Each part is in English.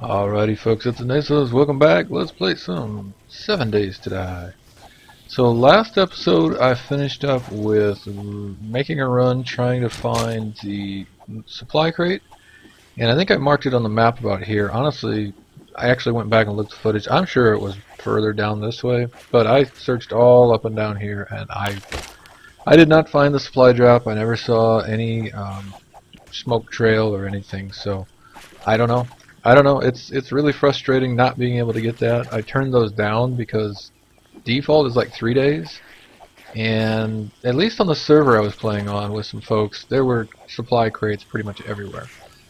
Alrighty folks, it's the Nasos. Welcome back. Let's play some 7 Days to Die. So last episode I finished up with making a run trying to find the supply crate, and I think I marked it on the map about here. Honestly, I actually went back and looked at the footage. I'm sure it was further down this way, but I searched all up and down here and I did not find the supply drop. I never saw any smoke trail or anything, so I don't know. It's really frustrating not being able to get that. I turned those down because default is like 3 days, and at least on the server I was playing on with some folks, there were supply crates pretty much everywhere.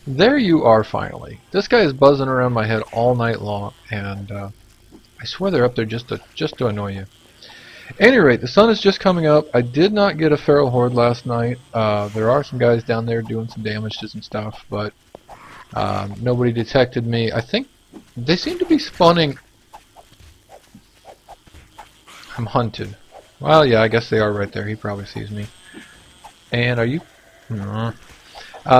There you are finally. This guy is buzzing around my head all night long, and I swear they're up there just to annoy you. At any rate, the sun is just coming up. I did not get a feral horde last night. There are some guys down there doing some damage to some stuff, but nobody detected me. I think they seem to be spawning. I'm hunted. Well, yeah, I guess they are right there. He probably sees me. And are you? No.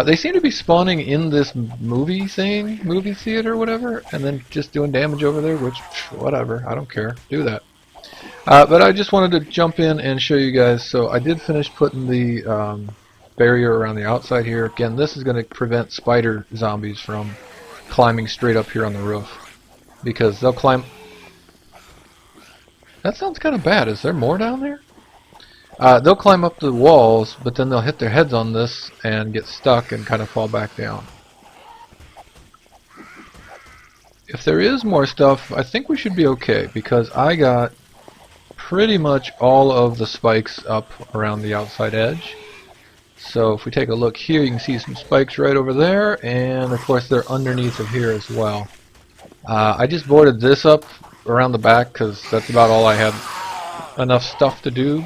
They seem to be spawning in this movie theater, whatever, and then just doing damage over there, which, whatever, I don't care. Do that. But I just wanted to jump in and show you guys. So I did finish putting the barrier around the outside here. Again, this is going to prevent spider zombies from climbing straight up here on the roof, because they'll climb. That sounds kind of bad. Is there more down there? They'll climb up the walls, but then they'll hit their heads on this and get stuck and kind of fall back down. If there is more stuff, I think we should be okay, because I got pretty much all of the spikes up around the outside edge. So if we take a look here, you can see some spikes right over there, and of course they're underneath of here as well. I just boarded this up around the back because that's about all I had enough stuff to do.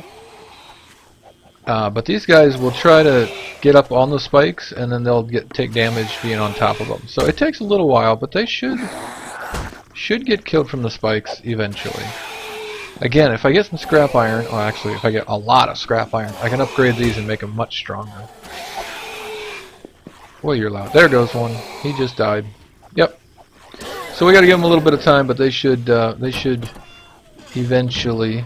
But these guys will try to get up on the spikes, and then they'll take damage being on top of them. So it takes a little while, but they should get killed from the spikes eventually. Again, if I get some scrap iron, or actually if I get a lot of scrap iron, I can upgrade these and make them much stronger. Boy, you're loud. There goes one. He just died. Yep. So we got to give them a little bit of time, but they should eventually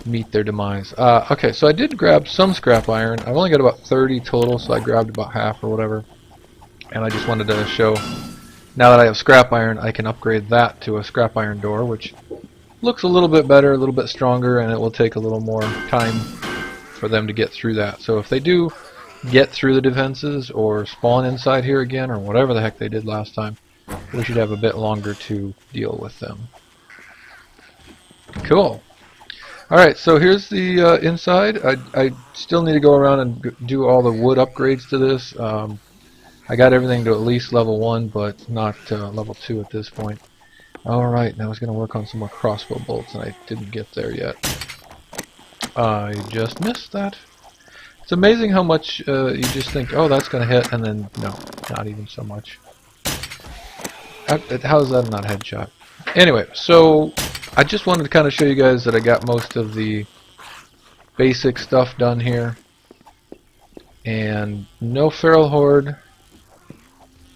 meet their demise. Okay, so I did grab some scrap iron. I've only got about 30 total, so I grabbed about half or whatever. And I just wanted to show, now that I have scrap iron, I can upgrade that to a scrap iron door, which looks a little bit better, a little bit stronger, and it will take a little more time for them to get through that. So if they do get through the defenses or spawn inside here again, or whatever the heck they did last time, we should have a bit longer to deal with them. Cool. Alright, so here's the inside. I still need to go around and do all the wood upgrades to this. I got everything to at least level 1, but not level 2 at this point. Alright, now I was going to work on some more crossbow bolts, and I didn't get there yet. I just missed that. It's amazing how much you just think, oh, that's going to hit, and then, no, not even so much. How is that not a headshot? Anyway, so I just wanted to kind of show you guys that I got most of the basic stuff done here. And no feral horde.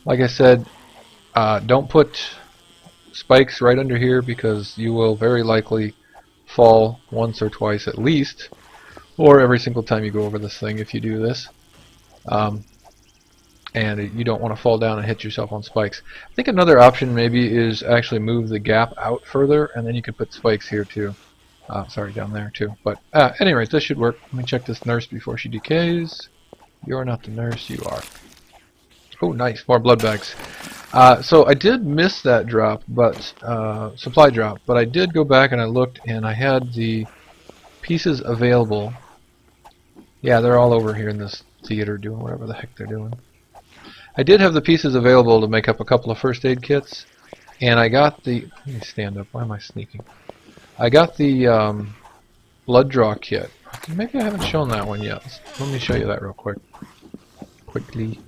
Like I said, don't put spikes right under here, because you will very likely fall once or twice at least, or every single time you go over this thing if you do this. And you don't want to fall down and hit yourself on spikes. I think another option maybe is actually move the gap out further, and then you could put spikes here too. Sorry, down there too. But anyways, this should work. Let me check this nurse before she decays. You're not the nurse, you are. Oh, nice, more blood bags. So I did miss that drop, but supply drop. But I did go back and I looked, and I had the pieces available. Yeah, they're all over here in this theater doing whatever the heck they're doing. I did have the pieces available to make up a couple of first aid kits, and I got the. Let me stand up. Why am I sneaking? I got the blood draw kit. Maybe I haven't shown that one yet. Let me show you that real quickly.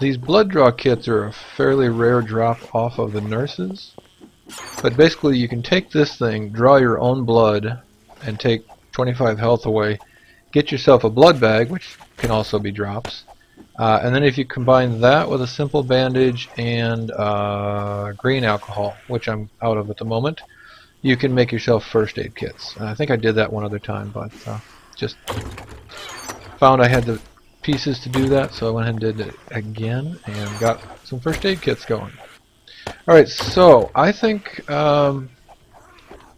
These blood draw kits are a fairly rare drop off of the nurses, but basically you can take this thing, draw your own blood, and take 25 health away, get yourself a blood bag, which can also be drops, And then if you combine that with a simple bandage and green alcohol, which I'm out of at the moment, you can make yourself first aid kits. I think I did that one other time, but just found I had the pieces to do that, so I went ahead and did it again and got some first aid kits going. Alright, so I think I'm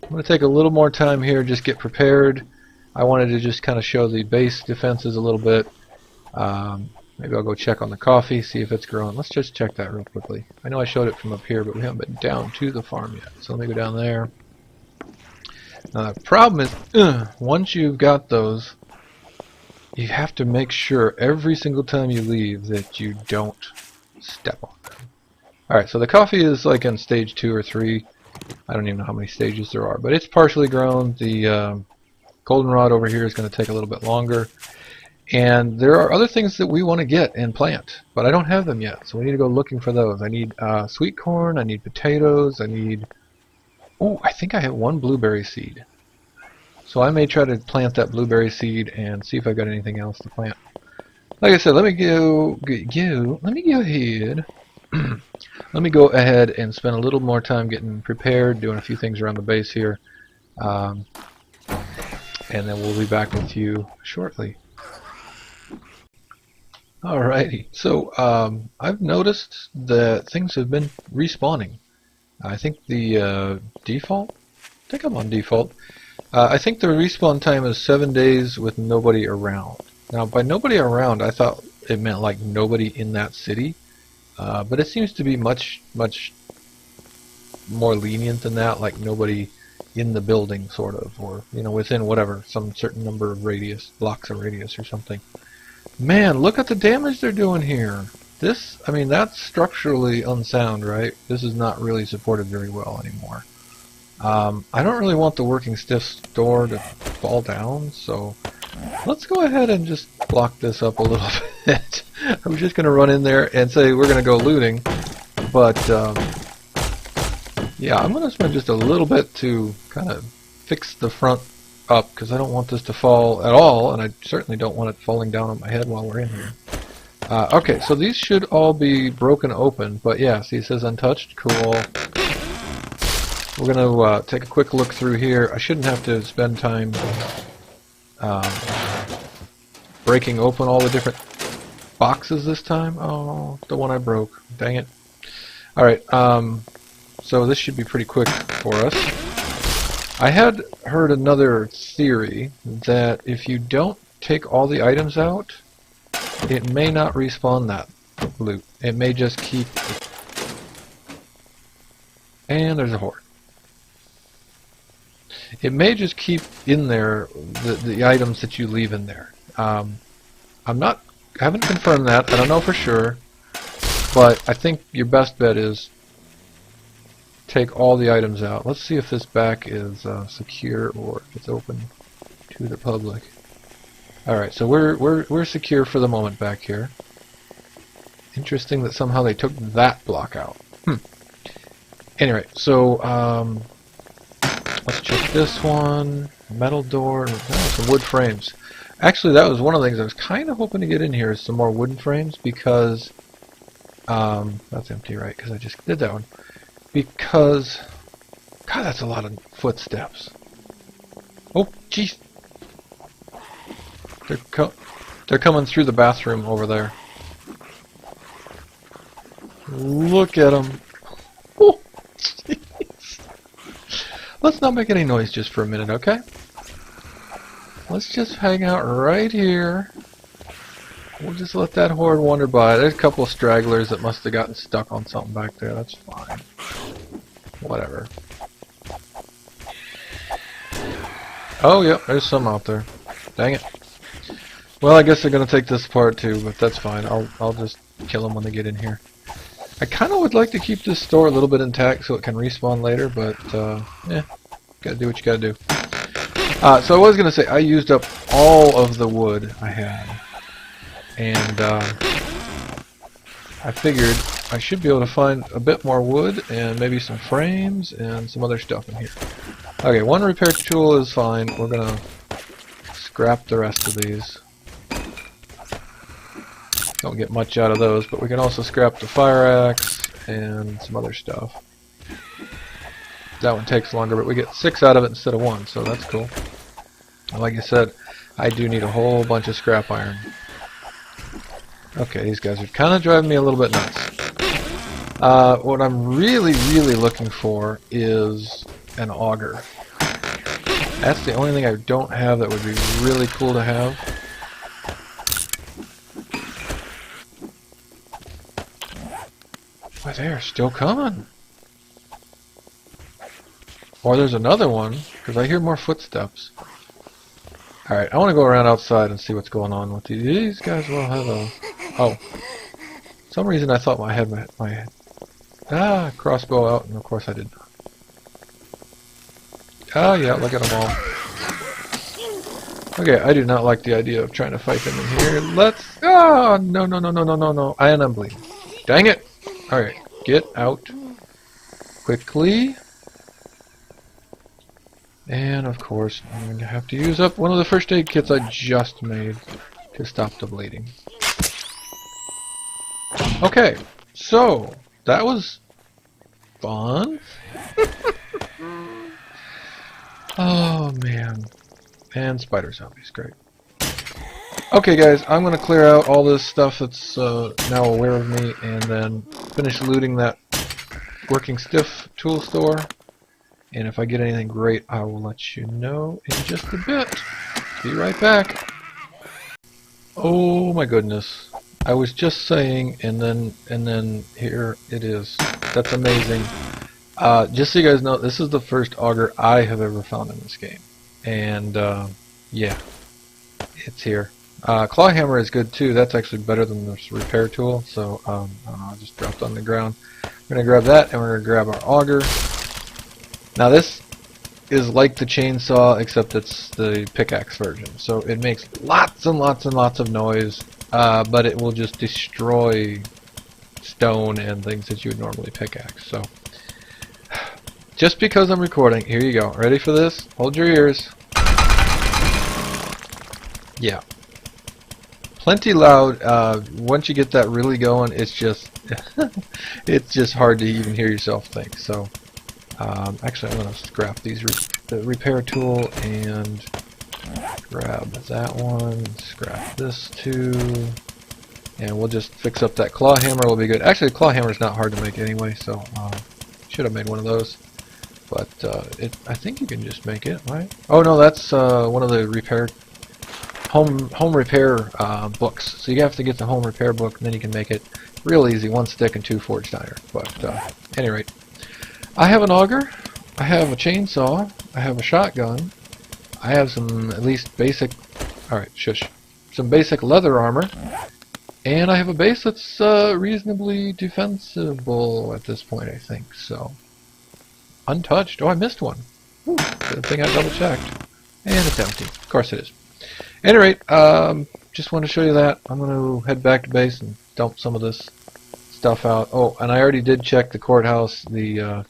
going to take a little more time here, just get prepared. I wanted to just kind of show the base defenses a little bit. Maybe I'll go check on the coffee, see if it's growing. Let's just check that real quickly. I know I showed it from up here, but we haven't been down to the farm yet. So let me go down there. The problem is, once you've got those, you have to make sure every single time you leave that you don't step on them. Alright, so the coffee is like in stage 2 or 3. I don't even know how many stages there are, but it's partially grown. The goldenrod over here is going to take a little bit longer. And there are other things that we want to get and plant, but I don't have them yet, so we need to go looking for those. I need sweet corn, I need potatoes, I need... Oh, I think I have one blueberry seed. So I may try to plant that blueberry seed and see if I've got anything else to plant. Like I said, let me go ahead. Let me go ahead and spend a little more time getting prepared, doing a few things around the base here. And then we'll be back with you shortly. Alrighty, so I've noticed that things have been respawning. I think the default? I think I'm on default. I think the respawn time is 7 days with nobody around. Now, by nobody around, I thought it meant like nobody in that city. But it seems to be much more lenient than that, like nobody in the building, sort of, or within whatever, some certain number of blocks of radius or something. Man, look at the damage they're doing here. This, I mean, that's structurally unsound, right? This is not really supported very well anymore. I don't really want the working stiff door to fall down, so let's go ahead and just block this up a little bit. I was just going to run in there and say we're going to go looting, but yeah, I'm going to spend just a little bit to kind of fix the front up, because I don't want this to fall at all, and I certainly don't want it falling down on my head while we're in here. Okay, so these should all be broken open, but yeah, see, it says untouched. Cool. We're going to take a quick look through here. I shouldn't have to spend time breaking open all the different boxes this time. Oh, the one I broke. Dang it. Alright, so this should be pretty quick for us. I had heard another theory that if you don't take all the items out, it may not respawn that loot. It may just keep... And there's a horde. It may just keep in there the items that you leave in there. I haven't confirmed that. I don't know for sure, but I think your best bet is take all the items out. Let's see if this back is secure or if it's open to the public. All right, so we're secure for the moment back here. Interesting that somehow they took that block out. Anyway, so let's check this one. Metal door. Some wood frames. Actually, that was one of the things I was kind of hoping to get in here, is some more wooden frames, because that's empty, right? Because I just did that one. Because God, that's a lot of footsteps. Oh, jeez. They're coming through the bathroom over there. Look at them. Oh, let's not make any noise just for a minute, okay? Let's just hang out right here. We'll just let that horde wander by. There's a couple of stragglers that must have gotten stuck on something back there. That's fine. Whatever. Oh, yep, there's some out there. Dang it. Well, I guess they're going to take this apart too, but that's fine. I'll just kill them when they get in here. I kind of would like to keep this store a little bit intact so it can respawn later, but yeah, gotta do what you gotta do. So I was going to say, I used up all of the wood I had, and I figured I should be able to find a bit more wood and maybe some frames and some other stuff in here. Okay, one repair tool is fine. We're going to scrap the rest of these. Don't get much out of those, but we can also scrap the fire axe and some other stuff. That one takes longer, but we get 6 out of it instead of 1, so that's cool. And like I said, I do need a whole bunch of scrap iron. Okay, these guys are kind of driving me a little bit nuts. What I'm really looking for is an auger. That's the only thing I don't have that would be really cool to have. Why, they're still coming. Or there's another one, because I hear more footsteps. Alright, I want to go around outside and see what's going on with these guys. Well, hello. Oh. For some reason I thought I had my crossbow out, and of course I did not. Oh yeah, look at them all. Okay, I do not like the idea of trying to fight them in here. Let's... Oh, no. And I'm bleeding. Dang it! Alright, get out. Quickly. And of course, I'm going to have to use up one of the first aid kits I just made to stop the bleeding. Okay, so that was fun. Oh man. And spider zombies, great. Okay guys, I'm going to clear out all this stuff that's now aware of me and then finish looting that working stiff tool store. And if I get anything great, I will let you know in just a bit. Be right back. Oh my goodness. I was just saying, and then here it is. That's amazing. Just so you guys know, this is the first auger I have ever found in this game. And yeah, it's here. Claw hammer is good too. That's actually better than this repair tool. So I just dropped on the ground. We're going to grab that, and we're going to grab our auger. Now this is like the chainsaw, except it's the pickaxe version. So it makes lots and lots of noise, but it will just destroy stone and things that you would normally pickaxe. So just because I'm recording, here you go. Ready for this? Hold your ears. Yeah. Plenty loud. Once you get that really going, it's just it's just hard to even hear yourself think. So actually, I'm going to scrap the repair tool and grab that one. Scrap this too, and we'll just fix up that claw hammer. Will be good. Actually, the claw hammer is not hard to make anyway, so should have made one of those. But I think you can just make it, right? Oh no, that's one of the repair home repair books. So you have to get the home repair book, and then you can make it real easy. 1 stick and 2 forged iron. But at any rate, I have an auger. I have a chainsaw. I have a shotgun. I have some at least basic. All right, shush. Some basic leather armor, and I have a base that's reasonably defensible at this point, I think. So. Untouched. Oh, I missed one. Ooh, good thing I double checked. And it's empty. Of course it is. At any rate, just want to show you that. I'm going to head back to base and dump some of this stuff out. Oh, and I already did check the courthouse. The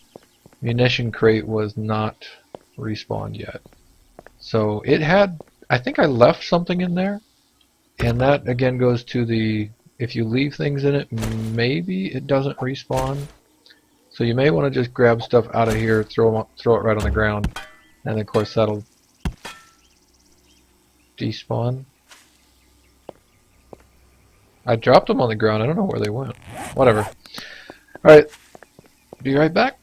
munition crate was not respawned yet. So it had, I think I left something in there. And that again goes to the, if you leave things in it, maybe it doesn't respawn. So you may want to just grab stuff out of here, throw it right on the ground, and of course that'll despawn. I dropped them on the ground. I don't know where they went. Whatever. Alright, be right back.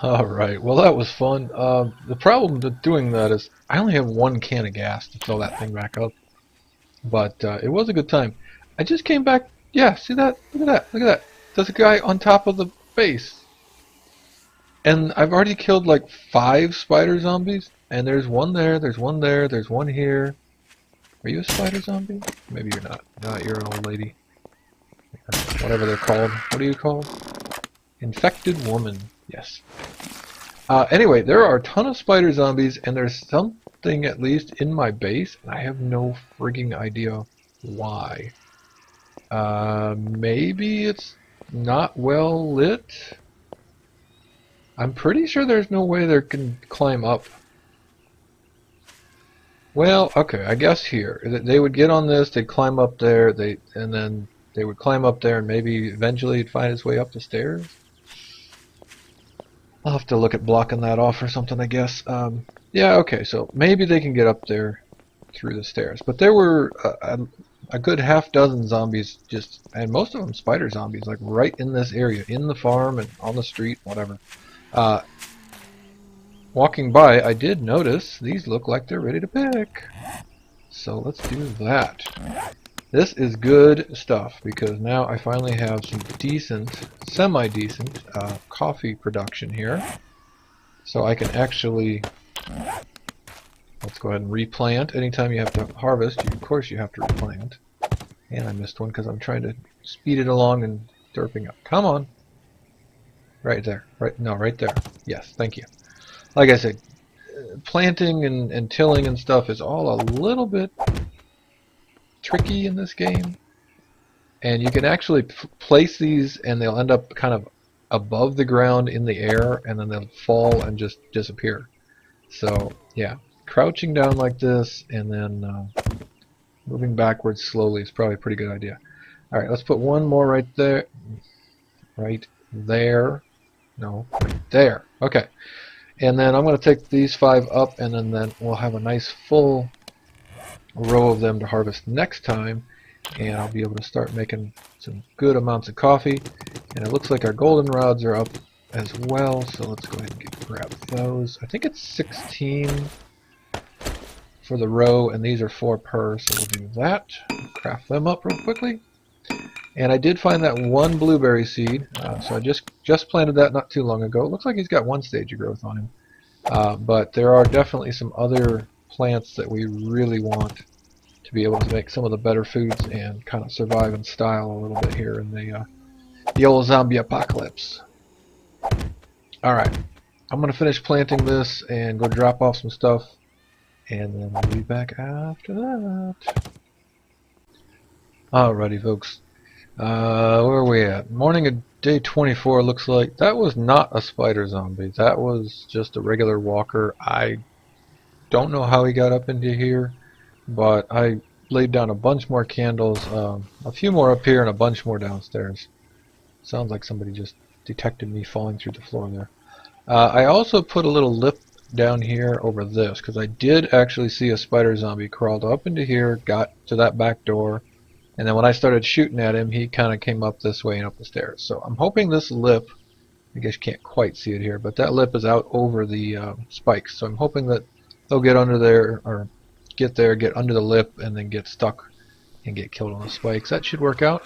Alright, well that was fun. The problem with doing that is I only have one can of gas to fill that thing back up. But it was a good time. I just came back. Yeah, see that? Look at that. Look at that. There's a guy on top of the base. And I've already killed like 5 spider zombies. And there's one there, there's one there, there's one here. Are you a spider zombie? Maybe you're not. No, you're an old lady. Whatever they're called. What are you called? Infected woman. Yes. Anyway, there are a ton of spider zombies, and there's something at least in my base, and I have no frigging idea why. Maybe it's not well lit? I'm pretty sure there's no way they can climb up. Well, okay, I guess here. They would get on this, they'd climb up there, and then they would climb up there, and maybe eventually it'd find its way up the stairs? I'll have to look at blocking that off or something, I guess. Yeah, okay, so maybe they can get up there through the stairs. But there were a good half dozen zombies, and most of them spider zombies, like right in this area, in the farm and on the street, whatever. Walking by, I did notice these look like they're ready to pick. So let's do that. This is good stuff, because now I finally have some decent, semi-decent coffee production here. So I can actually, let's go ahead and replant. Anytime you have to harvest, of course you have to replant. And I missed one because I'm trying to speed it along and derping up. Come on. Right there. Right there. Yes, thank you. Like I said, planting and tilling and stuff is all a little bit tricky in this game, and you can actually place these and they'll end up kind of above the ground in the air, and then they'll fall and just disappear. So yeah, crouching down like this and then moving backwards slowly is probably a pretty good idea. Alright, let's put one more right there. Right there. No, right there. Okay. And then I'm going to take these 5 up, and then we'll have a nice full row of them to harvest next time, and I'll be able to start making some good amounts of coffee. And it looks like our goldenrods are up as well, so let's go ahead and grab those. I think it's 16 for the row, and these are 4 per, so we'll do that. Craft them up real quickly. And I did find that one blueberry seed, so I just planted that not too long ago. It looks like he's got 1 stage of growth on him, but there are definitely some other plants that we really want to be able to make some of the better foods and kind of survive in style a little bit here in the old zombie apocalypse. Alright, I'm going to finish planting this and go drop off some stuff, and then we'll be back after that. Alrighty folks, where are we at? Morning of day 24 looks like. That was not a spider zombie, that was just a regular walker. I don't know how he got up into here, but I laid down a bunch more candles, a few more up here and a bunch more downstairs. Sounds like somebody just detected me falling through the floor there. I also put a little lip down here over this, because I did actually see a spider zombie crawled up into here, got to that back door, and then when I started shooting at him, he kind of came up this way and up the stairs. So I'm hoping this lip, I guess you can't quite see it here, but that lip is out over the spikes, so I'm hoping that they'll get under there, or get there, get under the lip, and then get stuck and get killed on the spikes. That should work out.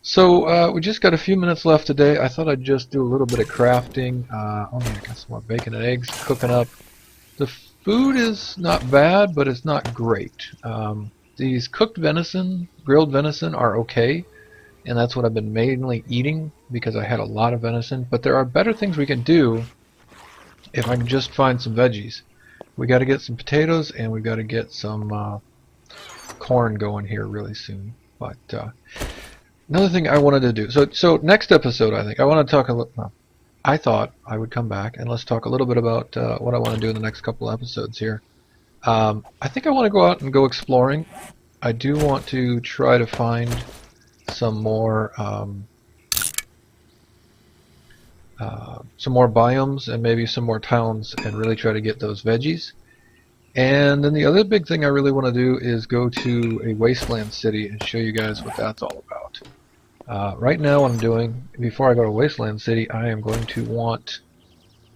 So we just got a few minutes left today. I thought I'd just do a little bit of crafting. Oh yeah, I got some more bacon and eggs cooking up. The food is not bad, but it's not great. These cooked venison, grilled venison, are okay, and that's what I've been mainly eating because I had a lot of venison. But there are better things we can do if I can just find some veggies. We got to get some potatoes, and we got to get some corn going here really soon. But another thing I wanted to do. So next episode, I think I want to talk a little. Well, I thought I would come back and let's talk a little bit about what I want to do in the next couple episodes here. I think I want to go out and go exploring. I do want to try to find some more biomes and maybe some more towns and really try to get those veggies. And then the other big thing I really want to do is go to a wasteland city and show you guys what that's all about. Right now what I'm doing, before I go to wasteland city, I am going to want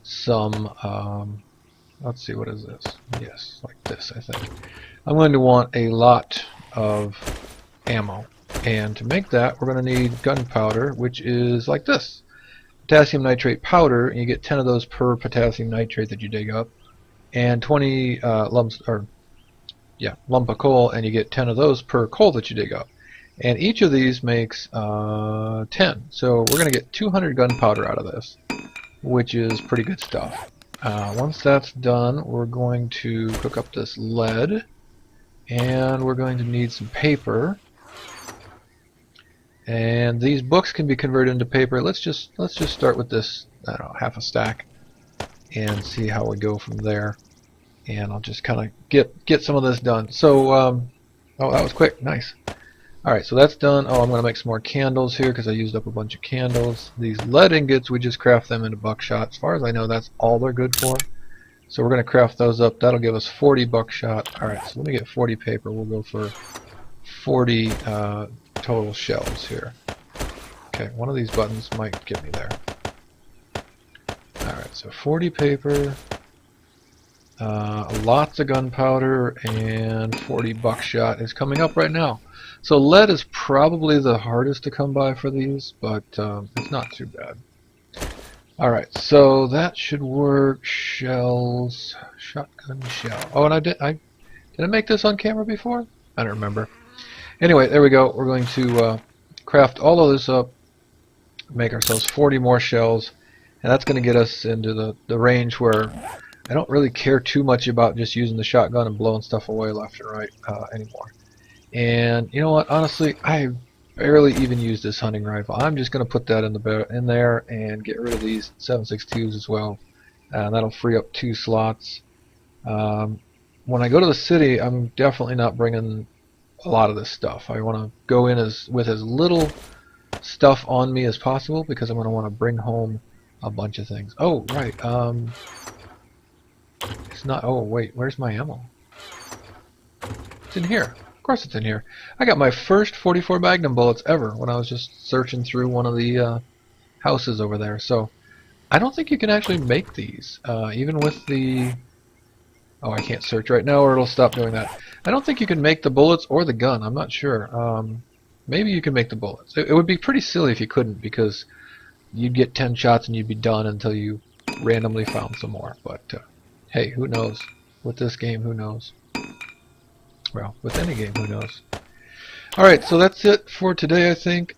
some, let's see, what is this? Yes, like this, I think. I'm going to want a lot of ammo. And to make that, we're going to need gunpowder, which is like this. Potassium nitrate powder, and you get 10 of those per potassium nitrate that you dig up. And 20 lump of coal, and you get 10 of those per coal that you dig up. And each of these makes 10. So we're going to get 200 gunpowder out of this, which is pretty good stuff. Once that's done, we're going to cook up this lead, and we're going to need some paper. And these books can be converted into paper. Let's just start with this, I don't know, half a stack, and see how we go from there. And I'll just kind of get some of this done. So, oh, that was quick, nice. All right, so that's done. Oh, I'm going to make some more candles here because I used up a bunch of candles. These lead ingots, we just craft them into buckshot. As far as I know, that's all they're good for. So we're going to craft those up. That'll give us 40 buckshot. All right, so let me get 40 paper. We'll go for 40 total shells here. Okay, one of these buttons might get me there. Alright, so 40 paper, lots of gunpowder, and 40 buckshot is coming up right now. So lead is probably the hardest to come by for these, but it's not too bad. Alright, so that should work. Shells, shotgun shell. Oh, and did I make this on camera before? I don't remember. Anyway, there we go. We're going to craft all of this up, make ourselves 40 more shells, and that's going to get us into the range where I don't really care too much about just using the shotgun and blowing stuff away left and right anymore. And you know what? Honestly, I barely even use this hunting rifle. I'm just going to put that in there and get rid of these 7.62s as well. And that'll free up 2 slots. When I go to the city, I'm definitely not bringing a lot of this stuff. I want to go in with as little stuff on me as possible because I'm going to want to bring home a bunch of things. Oh, right. It's not. Oh, wait. Where's my ammo? It's in here. Of course it's in here. I got my first 44 Magnum bullets ever when I was just searching through one of the houses over there. So I don't think you can actually make these, even with the. Oh, I can't search right now or it'll stop doing that. I don't think you can make the bullets or the gun. I'm not sure. Maybe you can make the bullets. It would be pretty silly if you couldn't, because you'd get 10 shots and you'd be done until you randomly found some more. But hey, who knows? With this game, who knows? Well, with any game, who knows? Alright, so that's it for today, I think.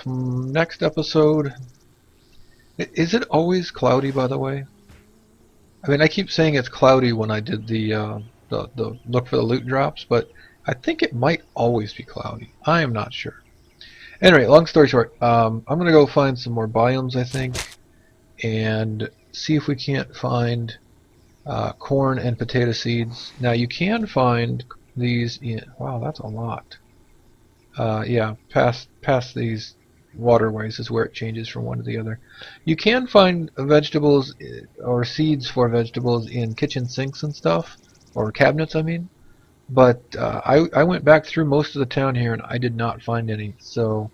Next episode... Is it always cloudy, by the way? I mean, I keep saying it's cloudy when I did the look for the loot drops, but I think it might always be cloudy. I am not sure. Anyway, long story short, I'm going to go find some more biomes, I think, and see if we can't find corn and potato seeds. Now, you can find these in... Wow, that's a lot. Yeah, past these waterways is where it changes from one to the other. You can find vegetables or seeds for vegetables in kitchen sinks and stuff, or cabinets, I mean. But I went back through most of the town here and I did not find any. So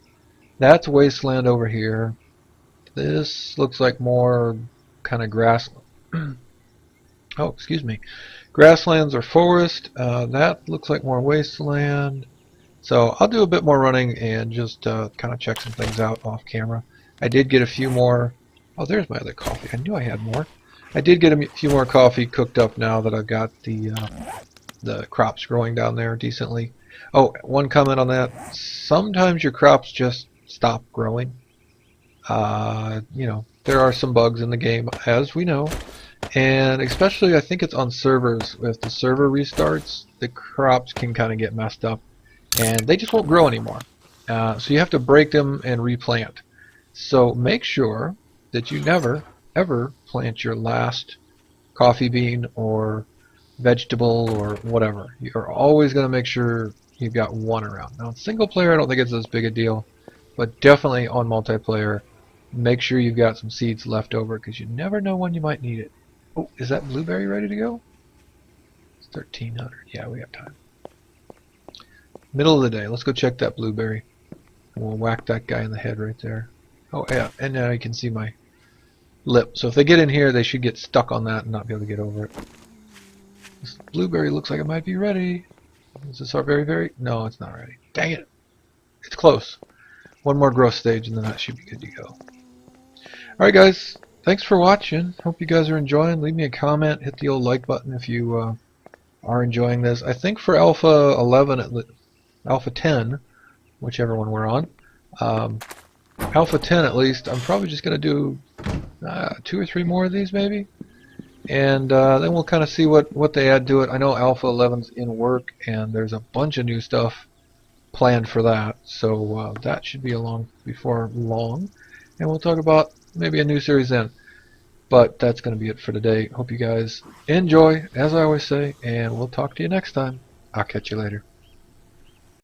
that's wasteland over here. This looks like more kind of grass. Oh, excuse me. Grasslands or forest. That looks like more wasteland. So I'll do a bit more running and just kind of check some things out off camera. I did get a few more. Oh, there's my other coffee. I knew I had more. I did get a few more coffee cooked up now that I've got the crops growing down there decently. Oh, one comment on that. Sometimes your crops just stop growing. You know, there are some bugs in the game, as we know. And especially, I think it's on servers. If the server restarts, the crops can kind of get messed up. And they just won't grow anymore. So you have to break them and replant. So make sure that you never, ever plant your last coffee bean or vegetable or whatever. You're always going to make sure you've got one around. Now, in single player, I don't think it's as big a deal. But definitely on multiplayer, make sure you've got some seeds left over because you never know when you might need it. Oh, is that blueberry ready to go? It's 1300. Yeah, we have time. Middle of the day. Let's go check that blueberry. And we'll whack that guy in the head right there. Oh, yeah. And now you can see my lip. So if they get in here, they should get stuck on that and not be able to get over it. This blueberry looks like it might be ready. Is this our very? No, it's not ready. Dang it. It's close. One more growth stage and then that should be good to go. Alright guys, thanks for watching. Hope you guys are enjoying. Leave me a comment. Hit the old like button if you are enjoying this. I think for Alpha 11, Alpha 10, whichever one we're on, Alpha 10 at least, I'm probably just going to do 2 or 3 more of these maybe. And then we'll kind of see what they add to it. I know Alpha 11's in work and there's a bunch of new stuff planned for that. So that should be along before long. And we'll talk about maybe a new series then. But that's going to be it for today. Hope you guys enjoy, as I always say, and we'll talk to you next time. I'll catch you later.